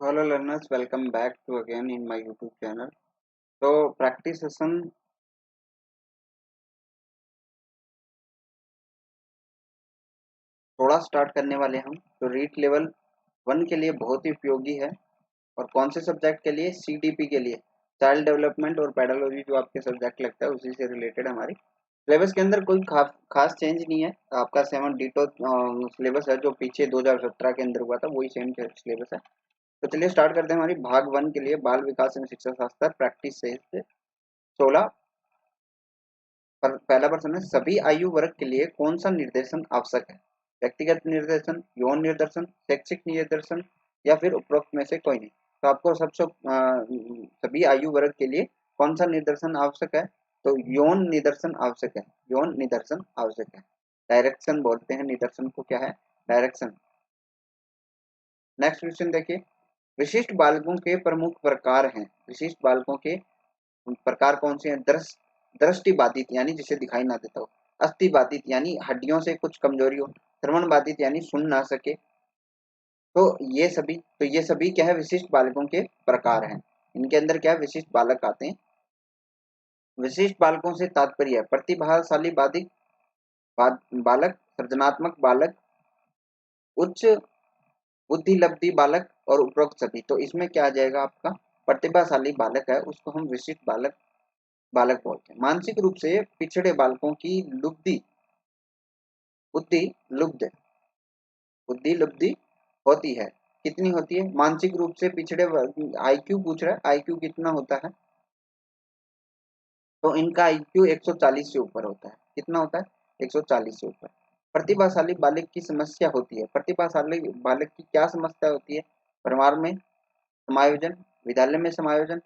Hello learners, welcome back to again in my YouTube channel. तो practice session थोड़ा start करने वाले हम। तो रीट लेवल 1 के लिए बहुत ही उपयोगी है। और कौन से सब्जेक्ट के लिए? CDP के लिए, चाइल्ड डेवलपमेंट और पेडालॉजी, जो आपके सब्जेक्ट लगता है उसी से रिलेटेड हमारी सिलेबस के अंदर कोई खास चेंज नहीं है। आपका 7 डिटो सिलेबस है जो पीछे 2017 के अंदर हुआ था, वही सेम सिलेबस है। तो चलिए स्टार्ट करते हैं हमारी भाग 1 के लिए, बाल विकास एवं शिक्षा शास्त्र प्रैक्टिस से 16। पहला प्रश्न है, सभी आयु वर्ग के लिए कौन सा निर्देशन आवश्यक है? व्यक्तिगत निर्देशन, यौन निर्देशन, शैक्षिक निर्देशन या फिर उपरोक्त में से कोई नहीं। तो आपको सभी आयु वर्ग के लिए कौन सा निर्देशन आवश्यक है? तो यौन निदर्शन आवश्यक है। यौन निदर्शन आवश्यक है। डायरेक्शन बोलते हैं निदर्शन को, क्या है? डायरेक्शन। नेक्स्ट क्वेश्चन देखिए, विशिष्ट बालकों के प्रमुख प्रकार हैं। विशिष्ट बालकों के प्रकार कौन से हैं? दृष्टि बाधित यानी जिसे दिखाई ना देता हो, अस्थि बाधित यानी हड्डियों से कुछ कमजोरी हो, श्रवण बाधित यानी सुन ना सके। तो ये सभी क्या है? विशिष्ट बालकों के प्रकार हैं। इनके अंदर क्या है? विशिष्ट बालक आते हैं। विशिष्ट बालकों से तात्पर्य है प्रतिभाशाली बालक, सृजनात्मक बालक, उच्च बुद्धिलब्धि बालक और उपरोक्त सभी। तो इसमें क्या आ जाएगा? आपका प्रतिभाशाली बालक है उसको हम विशिष्ट बालक बालक बोलते हैं। मानसिक रूप से पिछड़े बालकों की बुद्धि लुब्ध बुद्धि लुब्धि होती है। कितनी होती है? मानसिक रूप से पिछड़े IQ पूछ रहा है, IQ कितना होता है? तो इनका IQ 140 से ऊपर होता है। कितना होता है? 140 से ऊपर। प्रतिभाशाली बालक की समस्या होती है। प्रतिभाशाली बालक की क्या समस्या होती है? परिवार में समायोजन, विद्यालय में समायोजन,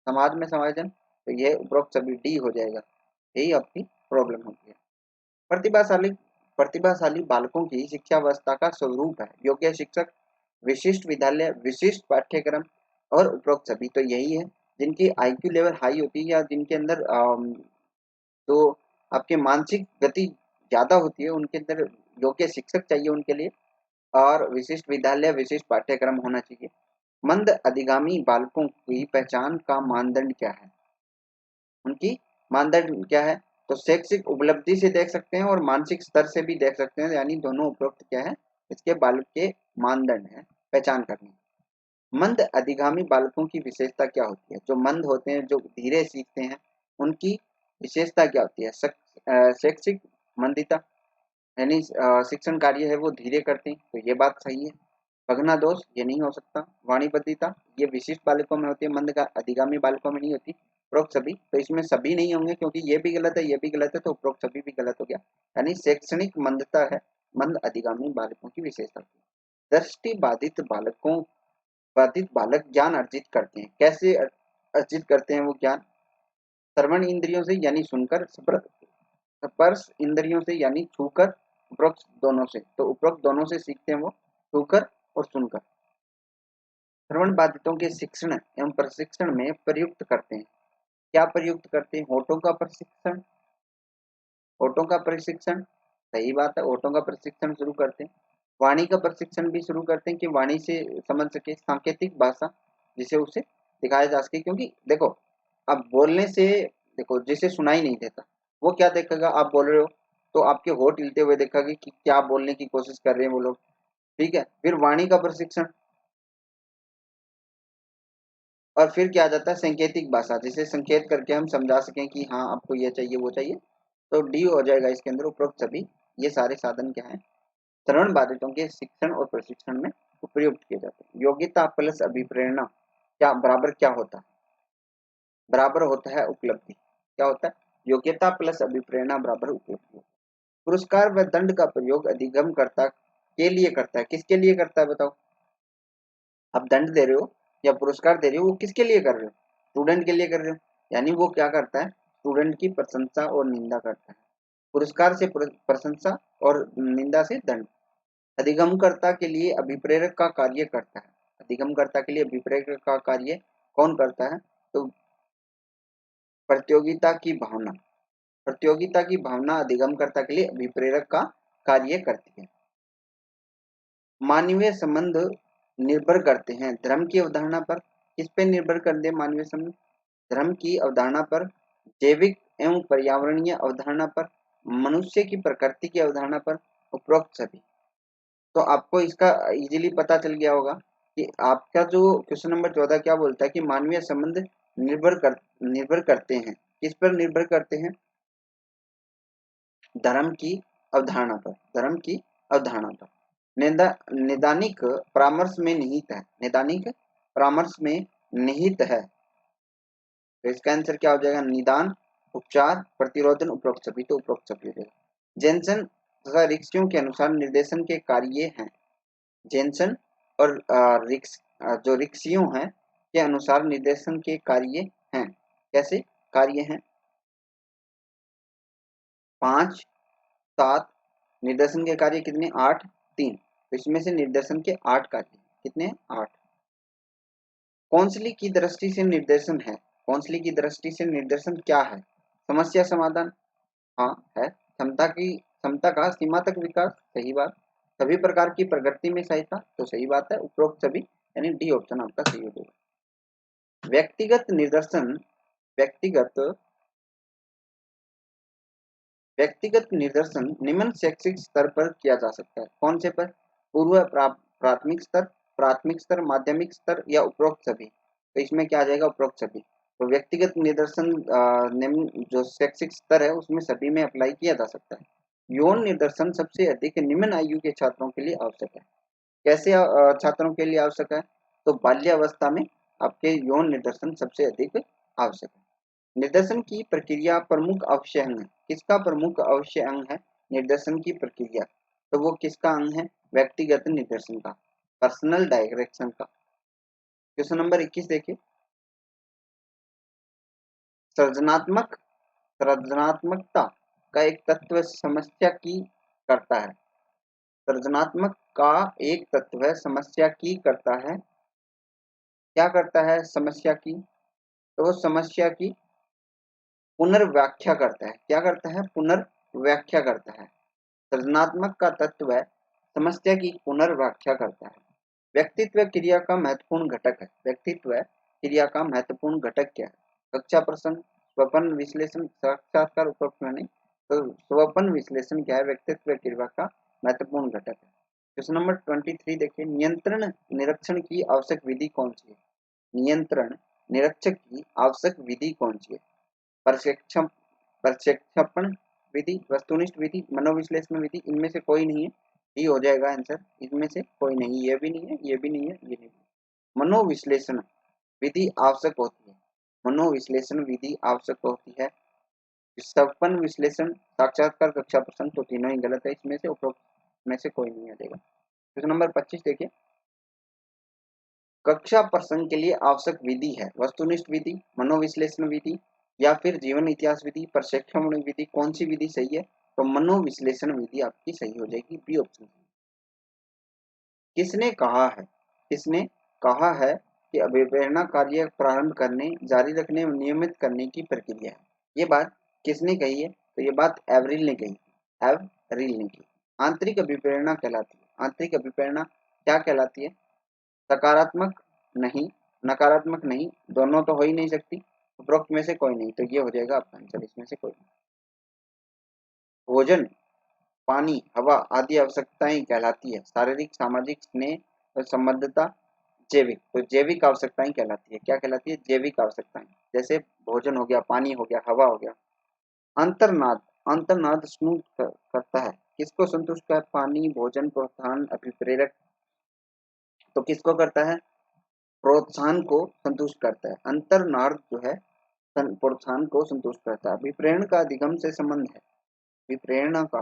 समाज में समायोजन। तो ये उपरोक्त सभी डी हो जाएगा। यही आपकी प्रॉब्लम होती है। प्रतिभाशाली प्रतिभाशाली बालकों की शिक्षा व्यवस्था का स्वरूप है योग्य शिक्षक, विशिष्ट विद्यालय, विशिष्ट पाठ्यक्रम और उपरोक्त सभी। तो यही है, जिनकी IQ लेवल हाई होती है या जिनके अंदर तो आपके मानसिक गति ज्यादा होती है, उनके अंदर योग्य शिक्षक चाहिए उनके लिए, और विशिष्ट विद्यालय, विशिष्ट पाठ्यक्रम होना चाहिए। मंद अधिगामी बालकों की पहचान का मानदंड क्या है? उनकी मानदंड क्या है? तो शैक्षिक उपलब्धि से देख सकते हैं और मानसिक स्तर से भी देख सकते हैं, यानी दोनों उपरोक्त क्या है? इसके बालक के मानदंड है पहचान करने। मंद अधिगामी बालकों की विशेषता क्या होती है? जो मंद होते हैं, जो धीरे सीखते हैं, उनकी विशेषता क्या होती है? शैक्षिक मंदिता, यानी शिक्षण कार्य है वो धीरे करते हैं, तो ये बात सही है। भगना दोष, ये नहीं हो सकता। वाणीबद्धिता, ये विशिष्ट बालकों में होती है, मंद का अधिगामी बालकों में नहीं होती। उपरोक्त सभी, तो इसमें सभी नहीं होंगे क्योंकि ये भी गलत है, ये भी गलत है, तो उपरोक्त सभी भी गलत हो गया। यानी शैक्षणिक मंदता है मंद अधिगामी बालकों की विशेषता। दृष्टि बाधित बालक ज्ञान अर्जित करते हैं। कैसे अर्जित करते हैं वो ज्ञान? श्रवण इंद्रियों से यानी सुनकर, स्पर्श इंद्रियों से यानी छूकर, उपरोक्त दोनों से। तो उपरोक्त दोनों से सीखते हैं वो, छूकर और सुनकर। श्रवण बाधितों के शिक्षण एवं प्रशिक्षण में प्रयुक्त करते हैं। क्या प्रयुक्त करते हैं? होठों का प्रशिक्षण। होठों का प्रशिक्षण, सही बात है, होठों का प्रशिक्षण शुरू करते हैं। वाणी का प्रशिक्षण भी शुरू करते हैं कि वाणी से समझ सके, सांकेतिक भाषा जिसे उसे दिखाया जा सके। क्योंकि देखो, अब बोलने से, देखो जिसे सुनाई नहीं देता वो क्या देखेगा? आप बोल रहे हो तो आपके होठ हिलते हुए देखेगा कि क्या बोलने की कोशिश कर रहे हैं वो लोग। ठीक है, फिर वाणी का प्रशिक्षण, और फिर क्या आ जाता है? सांकेतिक भाषा, जिसे संकेत करके हम समझा सकें कि हाँ आपको ये चाहिए वो चाहिए। तो डी हो जाएगा इसके अंदर, उपरोक्त सभी। ये सारे साधन क्या है? श्रवण बाधितों के शिक्षण और प्रशिक्षण में उपयुक्त किए जाते हैं। योग्यता प्लस अभिप्रेरणा क्या बराबर क्या होता है? बराबर होता है उपलब्धि। क्या होता है? योग्यता प्लस अभिप्रेरणा बराबर उपलब्धि। पुरस्कार व दंड का प्रयोग अधिगमकर्ता के लिए करता है। किसके लिए करता है बताओ? आप दंड दे रहे हो या पुरस्कार दे रहे हो, वो किसके लिए कर रहे हो? स्टूडेंट के लिए कर रहे हो। यानी वो क्या करता है? स्टूडेंट की प्रशंसा और निंदा करता है। पुरस्कार से प्रशंसा और निंदा से दंड। अधिगमकर्ता के लिए अभिप्रेरक का कार्य करता है। अधिगमकर्ता के लिए अभिप्रेरक का कार्य कौन करता है? तो प्रतियोगिता की भावना। प्रतियोगिता की भावना अधिगमकर्ता के लिए अभिप्रेरक का कार्य करती है। मानवीय संबंध निर्भर करते हैं? धर्म की अवधारणा पर किस पे निर्भर करते हैं मानवीय संबंध? धर्म की अवधारणा पर, जैविक एवं पर्यावरणीय अवधारणा पर, मनुष्य की प्रकृति की अवधारणा पर, उपरोक्त सभी। तो आपको इसका इजीली पता चल गया होगा कि आपका जो क्वेश्चन नंबर 14 क्या बोलता है कि मानवीय संबंध निर्भर करते हैं, किस पर निर्भर करते हैं? धर्म की अवधारणा पर, धर्म की अवधारणा पर। नैदानिक परामर्श में निहित है, नैदानिक परामर्श में निहित है। तो इसका आंसर क्या हो जाएगा? निदान, उपचार, प्रतिरोधन, उपरोक्त सभी। तो उपरोक्त सभी हो जाएगा। जेनसन तथा रिक्सियों के अनुसार निर्देशन के कार्य हैं। जेनसन और जो रिक्सियों हैं के अनुसार निर्देशन के कार्य हैं। कैसे कार्य हैं? 5, 7, निर्देशन के कार्य कितने? 8, 3। तो इसमें से निर्देशन के 8 कार्य कितने? 8। कौंसली की दृष्टि से निर्देशन है। कौंसली की दृष्टि से निर्देशन क्या है? समस्या समाधान, हाँ है। क्षमता का सीमा तक विकास, सही बात। सभी प्रकार की प्रगति में सहायता, तो सही बात है। उपरोक्त सभी यानी डी ऑप्शन आपका सही हो जाएगा। व्यक्तिगत निर्देशन निम्न शैक्षिक स्तर पर किया जा सकता है। कौन से पर? पूर्व प्राथमिक स्तर, माध्यमिक स्तर या उपरोक्त सभी। तो इसमें क्या आ जाएगा? उपरोक्त सभी। तो व्यक्तिगत निर्देशन निम्न जो शैक्षिक स्तर है उसमें सभी में अप्लाई किया जा सकता है। यौन निर्देशन सबसे अधिक निम्न आयु के छात्रों के लिए आवश्यक है। कैसे छात्रों के लिए आवश्यक है? तो बाल्यावस्था में आपके यौन निर्देशन सबसे अधिक आवश्यक है। निर्देशन की प्रक्रिया प्रमुख अवश्य अंग है। किसका प्रमुख अवश्य अंग है निर्देशन की प्रक्रिया? तो वो किसका अंग है? व्यक्तिगत निर्देशन का, पर्सनल डायरेक्शन का। क्वेश्चन नंबर 21 देखिए। सृजनात्मकता का एक तत्व समस्या की करता है। सृजनात्मक का एक तत्व समस्या की करता है। क्या करता है? समस्या की। तो वो समस्या की पुनर्व्याख्या करता है। क्या करता है? पुनर्व्याख्या करता है। सृजनात्मक का तत्व समस्या की पुनर्व्याख्या करता है। व्यक्तित्व क्रिया का महत्वपूर्ण घटक है। व्यक्तित्व क्रिया का महत्वपूर्ण घटक क्या है? कक्षा प्रसंग, स्वपन विश्लेषण, साक्षात्कार, उपरोक्त नहीं। तो स्वपन विश्लेषण क्या है? व्यक्तित्व क्रिया का महत्वपूर्ण घटक है। क्वेश्चन नंबर 23 देखिए। नियंत्रण निरीक्षण की आवश्यक विधि कौन सी है? नियंत्रण निरीक्षक की आवश्यक विधि कौन सी है? प्रक्षेपण विधि, वस्तुनिष्ठ विधि, मनोविश्लेषण विधि। इनमें से कोई नहीं है, डी हो जाएगा आंसर। इनमें से कोई नहीं, ये भी नहीं है, ये भी नहीं है, ये नहीं है। मनोविश्लेषण विधि आवश्यक होती है। मनोविश्लेषण विधि आवश्यक होती है। स्वपन विश्लेषण, साक्षात्कार, कक्षा प्रसंग, तो तीनों ही गलत है। इसमें से उपरोक्त में से कोई नहीं आ जाएगा। क्वेश्चन नंबर 25 देखिए। कक्षा प्रसंग के लिए आवश्यक विधि है वस्तुनिष्ठ विधि, मनोविश्लेषण विधि या फिर जीवन इतिहास विधि, प्रशिक्षण विधि। कौन सी विधि सही है? तो मनोविश्लेषण विधि आपकी सही हो जाएगी, बी ऑप्शन। किसने कहा है कि अभिप्रेरणा कार्य प्रारंभ करने, जारी रखने और नियमित करने की प्रक्रिया है? ये बात किसने कही है? तो ये बात एवरिल ने कही। एवरिल ने की। आंतरिक अभिप्रेरणा कहलाती है। आंतरिक अभिप्रेरणा क्या कहलाती है? सकारात्मक नहीं, नकारात्मक नहीं, दोनों तो हो ही नहीं सकती। उपरोक्त में से कोई नहीं, तो ये हो जाएगा आपका आंसर। इसमें से कोई नहीं। भोजन, पानी, हवा आदि आवश्यकताएं कहलाती है शारीरिक, सामाजिक, स्नेह और संबद्धता, जैविक। तो जैविक आवश्यकताएं कहलाती है। क्या कहलाती है? जैविक आवश्यकताएं। जैसे भोजन हो गया, पानी हो गया, हवा हो गया। अंतर्नाद, अंतर्नाद करता है। किसको संतुष्ट करता है? पानी, भोजन, प्रोत्साहन, अभिप्रेरक। तो किसको करता है? प्रोत्साहन को संतुष्ट करता है। अंतर्नाद जो है प्रोत्साहन को संतुष्ट करता है। अभिप्रेरण का अधिगम से संबंध है। विप्रेरणा का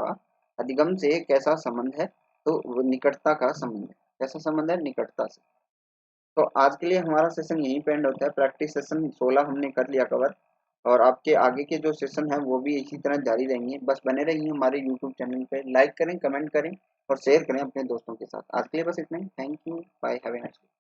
अधिगम से कैसा संबंध है? तो वो निकटता का संबंध है। कैसा संबंध है? निकटता से। तो आज के लिए हमारा सेशन यहीं पे एंड होता है। प्रैक्टिस सेशन 16 हमने कर लिया कवर, और आपके आगे के जो सेशन है वो भी इसी तरह जारी रहेंगे। बस बने रहिए हमारे यूट्यूब चैनल पे, लाइक करें, कमेंट करें और शेयर करें अपने दोस्तों के साथ। आज के लिए बस इतना ही। Thank you, bye, have a nice day.